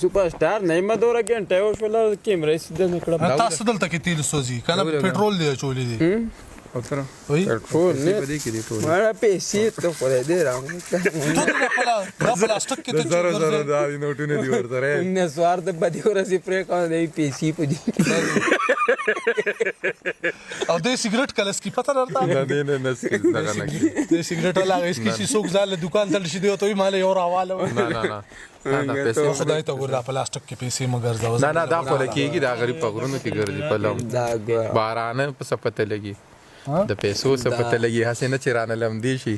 سوپر سٹار نيمه دوره ګهينټه او شول کیمرې سیده نکړه تاسو دلته کې تیل سوځي کنه پټرول دی چولې دي اوتر وای پټرول نه پدې کې دی ټول مړه پیسې ته خورې دی راو ته په پلاستیک کې ته زره دا نوټونه دی ورته نه سوار ته بدی ورسې پرې کوي دی پیسې پدې او د سیګریټ کلس کی پته درته نه نه دغه نه د سیګریټ لاغه اس کی څوک ځاله دکان تل شي دی او ته مال یو راواله نه پیسې خدای ته ګور پلاستیک کې پیسې مگر ځو نه دا خو لکېږي دا غریب په غرونو کې ګرځي په لم باران په سپته لګي د پیسو سپته لګي هسه نه چرانه لم دی شي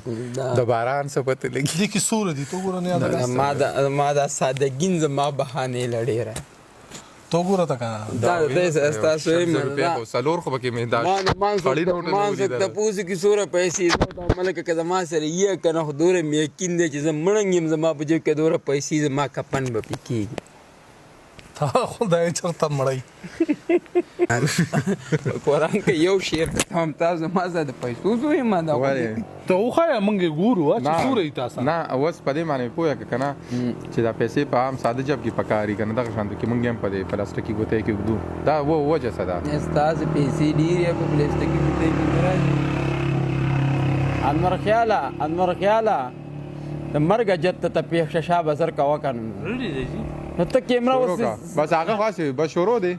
د باران سپته لګي دي کی سور دي تو ګور نه ما دا سادهګین زما بهانه لړې را تو ګور تا کنه دا تاسو یې په سلور خو پکې مهداش مان ته پوز کی سوره پیسې ملک کده ما سره یې کنه دوره مې یقین دي چې زمړنګم زما په جیب کې دوره پیسې زما کپن به پکېږي تا خدای چرته مړی قرآن کې یو شعر هم تاسو ما زده پیسو زوی ما دا ته خو مونږ ګورو چې سورې تاسو نه اوس په دې معنی پوهه کنه چې دا پیسې په عام ساده جب کې پکاري کنه دغه شانت کې مونږ هم په دې پلاستیکي ګوتې کې وګدو دا وجه صدا استاد پیسې ډیره په پلاستیکي ګوتې کې راځي انور خیاله د مرګ جت ته پیښ شابه سر کا وکنه ته کیمرا وس بس هغه خاصه بس شروع دی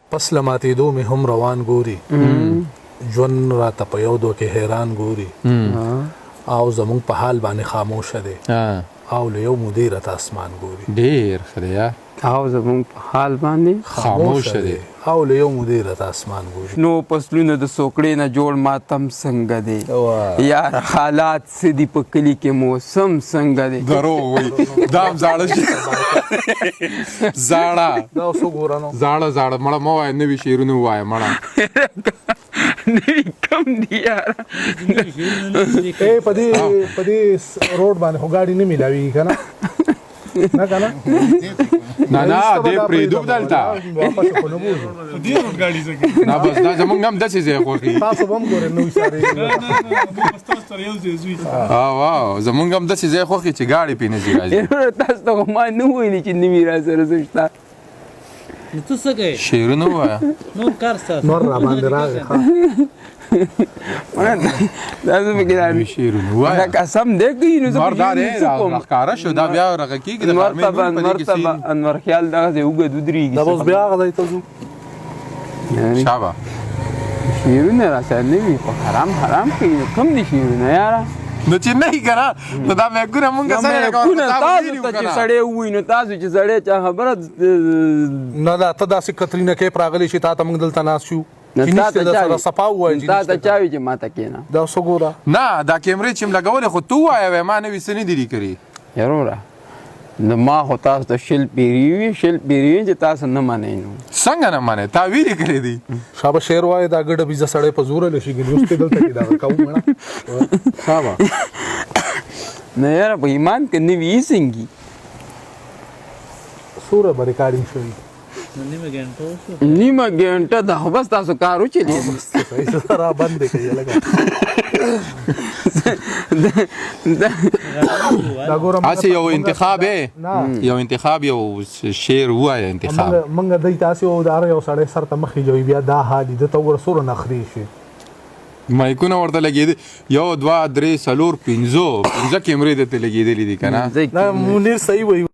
پس لماتې دو می هم روان ګوري ژوند راته په یو دو کې حیران ګوري او زمونږ په حال باندې خاموش دی او له یو مدیر ته اسمان ګوري ډیر خدایا او زمونږ په حال باندې خاموش دی او له یو مدیر ته اسمان ګوري نو پسلونه د سوکړې نه جوړ ماتم څنګه دی یار حالات سدي په کلی کې موسم څنګه دی درو وای دام زاړه زاړه دا اوس ګورانو زاړه مړه مو وای نوې شیرونه وای مړه کم دی یار اے پدې روډ باندې خو ګاډي نه ملاوي کنه نه کنه نه دې پریدو بدلتا واپس کو نه بوزو دې روډ ګاډي څنګه نه بس دا زمونږ هم داسې ځای خوښي تاسو هم ګورئ نو ساري نه تاسو تر یو ځای زوی واو زمونږ هم داسې ځای خوښي چې ګاډي پې نه ځي راځي تاسو ته ما نه ویلي چې نوي را سره زشته ته څه کوې شعرونه وایه نور کار ستاسو نور را باندې راغی دا زه پکې راغلی شعرونه وایه دا قسم دی کوي نو زه مردا دی ښکاره شو دا بیا رغه کېږي د مرتبه انور خیال دغسې اوږد ودرېږي دا اوس بیا غلی ته ځو شابه شعرونه راسره نه وي خو حرام کوي کوم دي شعرونه یاره نو چې نه یې که نه نو دا مهکونه مونږ سره تاسو ته چې سړی ووایي نو تاسو چې سړی چا خبره نه دا ته داسې کترینه کې راغلی چې تا ته موږ دلته ناست شو تا ته چا وایي چې ما ته کېنه دا اوس وګوره نه دا کیمرې چې م لګولې خو تو وایه ما نوي څه نه دي لیکلي یاروره نو ما خو تاسو ته شل پیري وي چې تاسو نه منئ نو څنګه نه منې تا ویلې کړې دي شابه شعر وایه دا ګډه بیزه سړی په زوره لشي ګنې اوس کې دلته کې دا کوو مړه شابه نه یاره په ایمان کې نه وي څنګه سوره به ریکارډینګ شوي نیمه ګهينټه دا خو بس تاسو کار وچلې را بند کوي لګا دا ګورم اسی یو انتخاب یو شعر وایه انتخاب منګه دای تاسو او دار یو سړی سر ته مخې جوړي بیا دا حال دي ته ور سره نخري شي مایکونه ورته لګېدي 1 2 3 4 5 کیمرې دته لګېدلې دي که نه منیر صحیح وایي